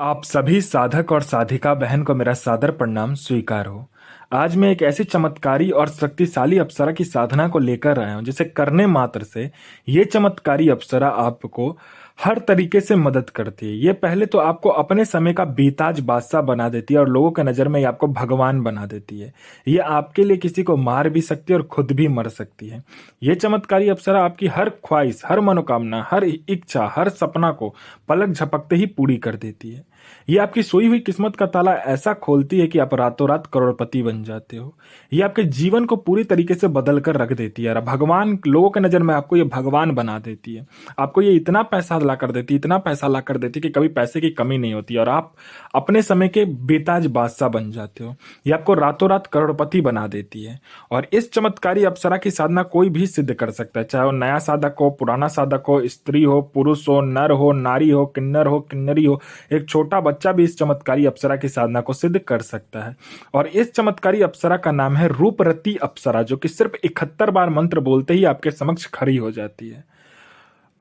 आप सभी साधक और साधिका बहन को मेरा सादर प्रणाम स्वीकार हो। आज मैं एक ऐसी चमत्कारी और शक्तिशाली अप्सरा की साधना को लेकर आया हूं जिसे करने मात्र से ये चमत्कारी अप्सरा आपको हर तरीके से मदद करती है। ये पहले तो आपको अपने समय का बेताज बादशाह बना देती है और लोगों के नजर में ये आपको भगवान बना देती है। ये आपके लिए किसी को मार भी सकती है और खुद भी मर सकती है। ये चमत्कारी अप्सरा आपकी हर ख्वाहिश, हर मनोकामना, हर इच्छा, हर सपना को पलक झपकते ही पूरी कर देती है। ये आपकी सोई हुई किस्मत का ताला ऐसा खोलती है कि आप रातों रात करोड़पति बन जाते हो। ये आपके जीवन को पूरी तरीके से बदल कर रख देती है। भगवान, लोगों के नजर में आपको ये भगवान बना देती है। आपको ये इतना पैसा ला कर देती, इतना पैसा ला कर देती कि कभी पैसे की कमी नहीं होती और आप अपने समय के बेताज बादशाह बन जाते हो। ये आपको रातों रात करोड़पति बना देती है। और इस चमत्कारी अप्सरा की साधना कोई भी सिद्ध कर सकता है, चाहे वो नया साधक हो, पुराना साधक हो, स्त्री हो, पुरुष हो, नर हो, नारी हो, किन्नर हो, किन्नरी हो। एक छोटा बच्चा भी इस चमत्कारी अप्सरा की साधना को सिद्ध कर सकता है। और इस चमत्कारी अप्सरा का नाम है रूपरती अप्सरा, जो कि सिर्फ 71 बार मंत्र बोलते ही आपके समक्ष खड़ी हो जाती है।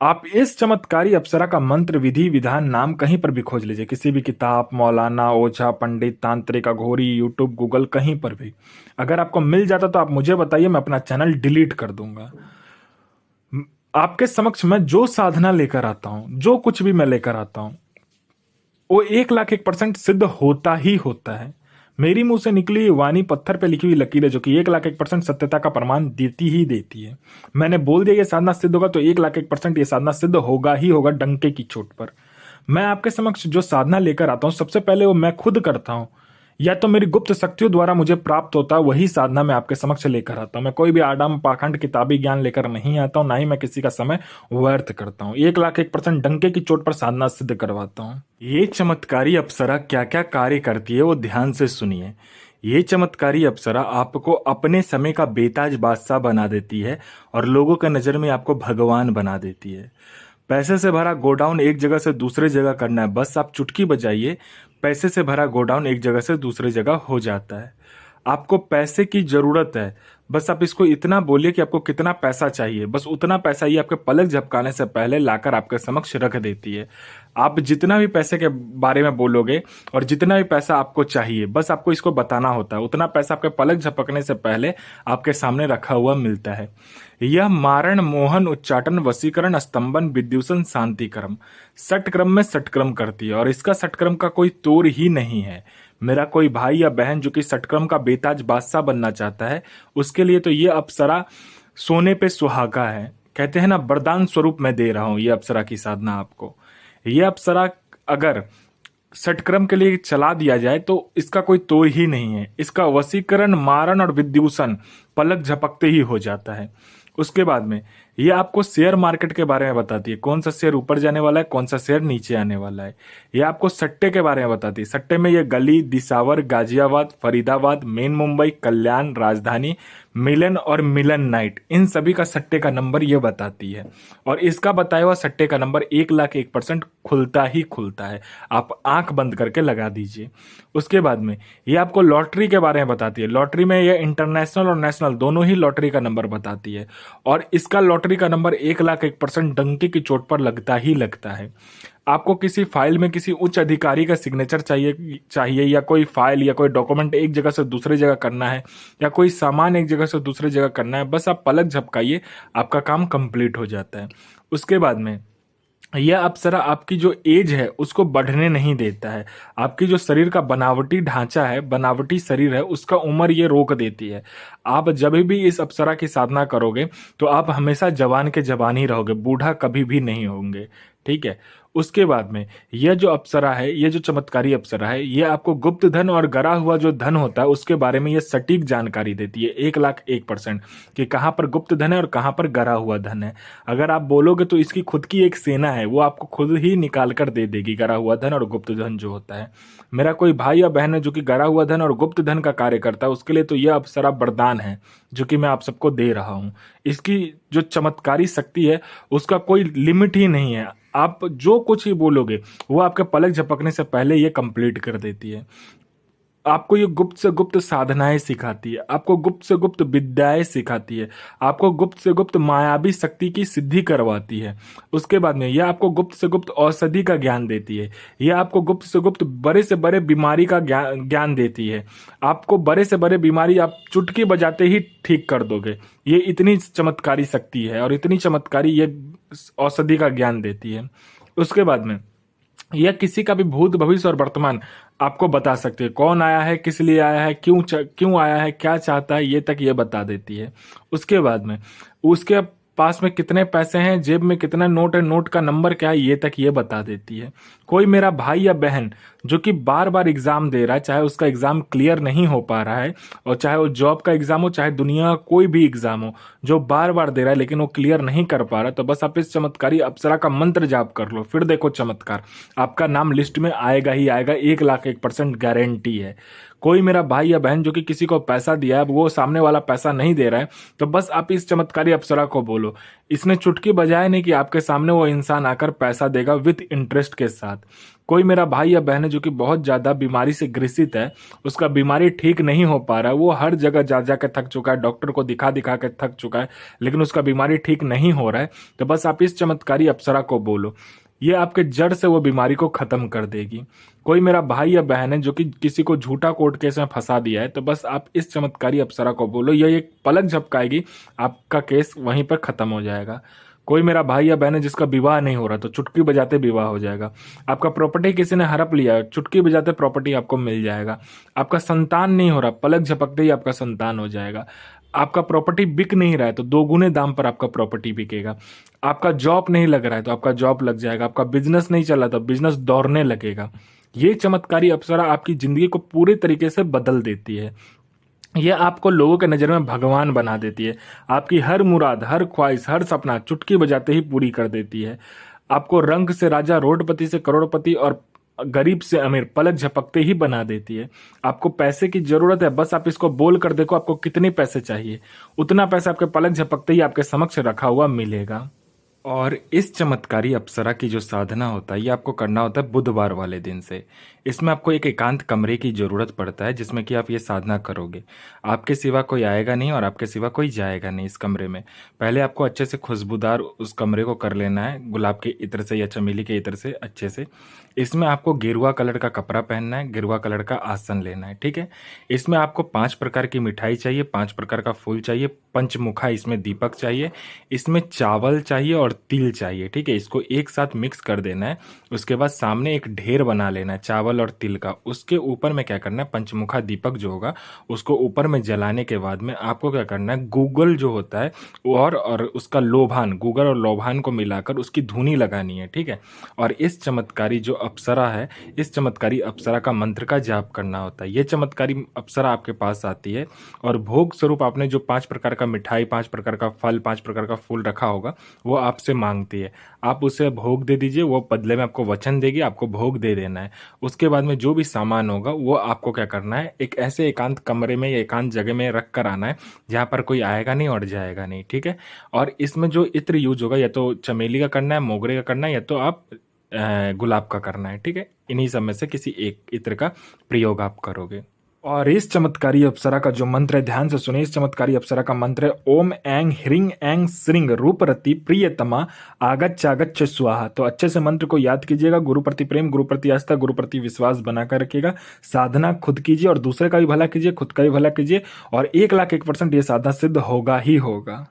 आप इस चमत्कारी अप्सरा का मंत्र, विधि, विधान, नाम कहीं पर भी खोज लीजिए, किसी भी किताब, मौलाना, ओझा, पंडित, तांत्रिक, अघोरी, यूट्यूब, गूगल, कहीं पर भी। अगर आपको मिल जाता तो आप मुझे बताइए, मैं अपना चैनल डिलीट कर दूंगा। आपके समक्ष मैं जो साधना लेकर आता हूं, जो कुछ भी मैं लेकर आता हूं, वो 1,01% सिद्ध होता ही होता है। मेरी मुंह से निकली वाणी पत्थर पे लिखी हुई लकीर है, जो कि 1,01% सत्यता का प्रमाण देती ही देती है। मैंने बोल दिया ये साधना सिद्ध होगा तो 1,01% ये साधना सिद्ध होगा ही होगा, डंके की चोट पर। मैं आपके समक्ष जो साधना लेकर आता हूं, सबसे पहले वो मैं खुद करता हूं, या तो मेरी गुप्त शक्तियों द्वारा मुझे प्राप्त होता है, वही साधना मैं आपके समक्ष लेकर आता हूं। मैं कोई भी आडम पाखंड किताबी ज्ञान लेकर नहीं आता हूं, ना ही मैं किसी का समय व्यर्थ करता हूं। 1,01% डंके की चोट पर साधना सिद्ध करवाता हूं। ये चमत्कारी अप्सरा क्या क्या कार्य करती है वो ध्यान से सुनिए। ये चमत्कारी अप्सरा आपको अपने समय का बेताज बादशाह बना देती है और लोगों के नजर में आपको भगवान बना देती है। पैसे से भरा गोडाउन एक जगह से दूसरे जगह करना है, बस आप चुटकी बजाइए, पैसे से भरा गोडाउन एक जगह से दूसरी जगह हो जाता है। आपको पैसे की जरूरत है, बस आप इसको इतना बोलिए कि आपको कितना पैसा चाहिए, बस उतना पैसा ये आपके पलक झपकाने से पहले लाकर आपके समक्ष रख देती है। आप जितना भी पैसे के बारे में बोलोगे और जितना भी पैसा आपको चाहिए, बस आपको इसको बताना होता है, उतना पैसा आपके पलक झपकने से पहले आपके सामने रखा हुआ मिलता है। यह मारण, मोहन, उच्चाटन, वशीकरण, स्तंभन, विद्युषण, शांतिक्रम, षटक्रम में षटक्रम करती है और इसका षटक्रम का कोई तोड़ ही नहीं है। मेरा कोई भाई या बहन जो कि षटक्रम का बेताज बादशाह बनना चाहता है, उसके लिए तो ये अप्सरा सोने पे सुहागा है। कहते हैं ना, वरदान स्वरूप मैं दे रहा हूं ये अप्सरा की साधना आपको। ये अप्सरा अगर षटक्रम के लिए चला दिया जाए तो इसका कोई तोड़ ही नहीं है। इसका वशीकरण, मारण और विद्युषण पलक झपकते ही हो जाता है। उसके बाद में ये आपको शेयर मार्केट के बारे में बताती है, कौन सा शेयर ऊपर जाने वाला है, कौन सा शेयर नीचे आने वाला है। ये आपको सट्टे के बारे में बताती है, सट्टे में ये गली, दिसावर, गाजियाबाद, फरीदाबाद, मेन मुंबई, कल्याण, राजधानी, मिलन और मिलन नाइट, इन सभी का सट्टे का नंबर ये बताती है। और इसका बताया हुआ सट्टे का नंबर 1,01% खुलता ही खुलता है। आप आंख बंद करके लगा दीजिए। उसके बाद में ये आपको लॉटरी के बारे में बताती है। लॉटरी में ये इंटरनेशनल और नेशनल दोनों ही लॉटरी का नंबर बताती है और इसका लॉटरी का नंबर 1,01% डंके की चोट पर लगता ही लगता है। आपको किसी फाइल में किसी उच्च अधिकारी का सिग्नेचर चाहिए या कोई फाइल या कोई डॉक्यूमेंट एक जगह से दूसरी जगह करना है या कोई सामान एक जगह से दूसरी जगह करना है, बस आप पलक झपकाइए, आपका काम कंप्लीट हो जाता है। उसके बाद में यह अप्सरा आपकी जो एज है उसको बढ़ने नहीं देता है। आपकी जो शरीर का बनावटी ढांचा है, बनावटी शरीर है, उसका उम्र ये रोक देती है। आप जब भी इस अप्सरा की साधना करोगे तो आप हमेशा जवान के जवान ही रहोगे, बूढ़ा कभी भी नहीं होंगे। ठीक है। उसके बाद में यह जो अप्सरा है, ये जो चमत्कारी अप्सरा है, ये आपको गुप्त धन और गरा हुआ जो धन होता है उसके बारे में ये सटीक जानकारी देती है 1,01% कि कहाँ पर गुप्त धन है और कहाँ पर गरा हुआ धन है। अगर आप बोलोगे तो इसकी खुद की एक सेना है, वो आपको खुद ही निकाल कर दे देगी गरा हुआ धन और गुप्त धन जो होता है। मेरा कोई भाई या बहन है जो कि गरा हुआ धन और गुप्त धन का कार्य करता है, उसके लिए तो यह अप्सरा वरदान है जो कि मैं आप सबको दे रहा हूँ। इसकी जो चमत्कारी शक्ति है उसका कोई लिमिट ही नहीं है। आप जो कुछ ही बोलोगे वो आपके पलक झपकने से पहले ये कंप्लीट कर देती है। आपको ये गुप्त से गुप्त साधनाएं सिखाती है, आपको गुप्त से गुप्त विद्याएं सिखाती है, आपको गुप्त से गुप्त मायावी शक्ति की सिद्धि करवाती है। उसके बाद में यह आपको गुप्त से गुप्त औषधि का ज्ञान देती है, यह आपको गुप्त से गुप्त बड़े से बड़े बीमारी का ज्ञान देती है। आपको बड़े से बड़े बीमारी आप चुटकी बजाते ही ठीक कर दोगे। ये इतनी चमत्कारी शक्ति है और इतनी चमत्कारी ये औषधि का ज्ञान देती है। उसके बाद में यह किसी का भी भूत भविष्य और वर्तमान आपको बता सकती है। कौन आया है, किस लिए आया है, क्यों आया है, क्या चाहता है, ये तक ये बता देती है। उसके बाद में उसके पास में कितने पैसे हैं, जेब में कितना नोट है, नोट का नंबर क्या है, ये तक ये बता देती है। कोई मेरा भाई या बहन जो कि बार बार एग्जाम दे रहा है, चाहे उसका एग्जाम क्लियर नहीं हो पा रहा है, और चाहे वो जॉब का एग्जाम हो, चाहे दुनिया का कोई भी एग्जाम हो, जो बार बार दे रहा है लेकिन वो क्लियर नहीं कर पा रहा, तो बस आप इस चमत्कारी अप्सरा का मंत्र जाप कर लो, फिर देखो चमत्कार, आपका नाम लिस्ट में आएगा ही आएगा। 1,01,000% गारंटी है। कोई मेरा भाई या बहन जो कि किसी को पैसा दिया है, वो सामने वाला पैसा नहीं दे रहा है, तो बस आप इस चमत्कारी अप्सरा को बोलो। इसने चुटकी बजाए नहीं कि आपके सामने वो इंसान आकर पैसा देगा विद इंटरेस्ट के साथ। कोई मेरा भाई या बहन है जो कि बहुत ज्यादा बीमारी से ग्रसित है, उसका बीमारी ठीक नहीं हो पा रहा है, वो हर जगह जा जा के थक चुका है, डॉक्टर को दिखा दिखा के थक चुका है, लेकिन उसका बीमारी ठीक नहीं हो रहा है, तो बस आप इस चमत्कारी अप्सरा को बोलो, ये आपके जड़ से वो बीमारी को खत्म कर देगी। कोई मेरा भाई या बहन है जो कि किसी को झूठा कोर्ट केस में फंसा दिया है, तो बस आप इस चमत्कारी अप्सरा को बोलो, यह एक पलक झपकाएगी, आपका केस वहीं पर खत्म हो जाएगा। कोई मेरा भाई या बहन है जिसका विवाह नहीं हो रहा, तो चुटकी बजाते विवाह हो जाएगा। आपका प्रॉपर्टी किसी ने हड़प लिया, चुटकी बजाते प्रॉपर्टी आपको मिल जाएगा। आपका संतान नहीं हो रहा, पलक झपकते ही आपका संतान हो जाएगा। आपका प्रॉपर्टी बिक नहीं रहा है, तो 2 गुने दाम पर आपका प्रॉपर्टी बिकेगा। आपका जॉब नहीं लग रहा है, तो आपका जॉब लग जाएगा। आपका बिजनेस नहीं चल रहा, तो बिजनेस दौड़ने लगेगा। ये चमत्कारी अप्सरा आपकी जिंदगी को पूरे तरीके से बदल देती है। ये आपको लोगों के नजर में भगवान बना देती है। आपकी हर मुराद, हर ख्वाहिश, हर सपना चुटकी बजाते ही पूरी कर देती है। आपको रंग से राजा, रोडपति से करोड़पति और गरीब से अमीर पलक झपकते ही बना देती है। आपको पैसे की जरूरत है, बस आप इसको बोल कर देखो आपको कितने पैसे चाहिए, उतना पैसा आपके पलक झपकते ही आपके समक्ष रखा हुआ मिलेगा। और इस चमत्कारी अप्सरा की जो साधना होता है, ये आपको करना होता है बुधवार वाले दिन से। इसमें आपको एक एकांत कमरे की ज़रूरत पड़ता है जिसमें कि आप ये साधना करोगे। आपके सिवा कोई आएगा नहीं और आपके सिवा कोई जाएगा नहीं इस कमरे में। पहले आपको अच्छे से खुशबूदार उस कमरे को कर लेना है, गुलाब के इत्र से या चमेली के इत्र से अच्छे से। इसमें आपको गेरुआ कलर का कपड़ा पहनना है, गेरुआ कलर का आसन लेना है, ठीक है। इसमें आपको 5 प्रकार की मिठाई चाहिए, 5 प्रकार का फूल चाहिए, पंचमुखा इसमें दीपक चाहिए, इसमें चावल चाहिए और तिल चाहिए, ठीक है। इसको एक साथ मिक्स कर देना है। उसके बाद सामने एक ढेर बना लेना है चावल और तिल का। उसके ऊपर में क्या करना है, पंचमुखा दीपक जो होगा उसको ऊपर में जलाने के बाद में आपको क्या करना है, गूगल जो होता है और उसका लोभान, गूगल और लोभान को मिलाकर उसकी धुनी लगानी है, ठीक है। और इस चमत्कारी जो अप्सरा है, इस चमत्कारी अप्सरा का मंत्र का जाप करना होता है। ये चमत्कारी अप्सरा आपके पास आती है और भोग स्वरूप आपने जो 5 प्रकार का मिठाई, 5 प्रकार का फल, 5 प्रकार का फूल रखा होगा वो आपसे मांगती है। आप उसे भोग दे दीजिए, वो बदले में आपको वचन देगी, आपको भोग दे देना है। उसके बाद में जो भी सामान होगा वो आपको क्या करना है, एक ऐसे एकांत कमरे में या एकांत जगह में रख कर आना है जहाँ पर कोई आएगा नहीं और जाएगा नहीं, ठीक है। और इसमें जो इत्र यूज होगा, या तो चमेली का करना है, मोगरे का करना है, या तो आप गुलाब का करना है, ठीक है। इन्हीं सब में से किसी एक इत्र का प्रयोग आप करोगे। और इस चमत्कारी अप्सरा का जो मंत्र है, ध्यान से सुनिए। इस चमत्कारी अप्सरा का मंत्र है ओम ऐं ह्रीं ऐं श्रीं रूपरति प्रियतमा आगच्छ स्वाहा। तो अच्छे से मंत्र को याद कीजिएगा। गुरु प्रति प्रेम, गुरु प्रति आस्था, गुरु प्रति विश्वास बनाकर रखिएगा। साधना खुद कीजिए और दूसरे का भी भला कीजिए, खुद का भी भला कीजिए, और 1,01,000% ये साधना सिद्ध होगा ही होगा।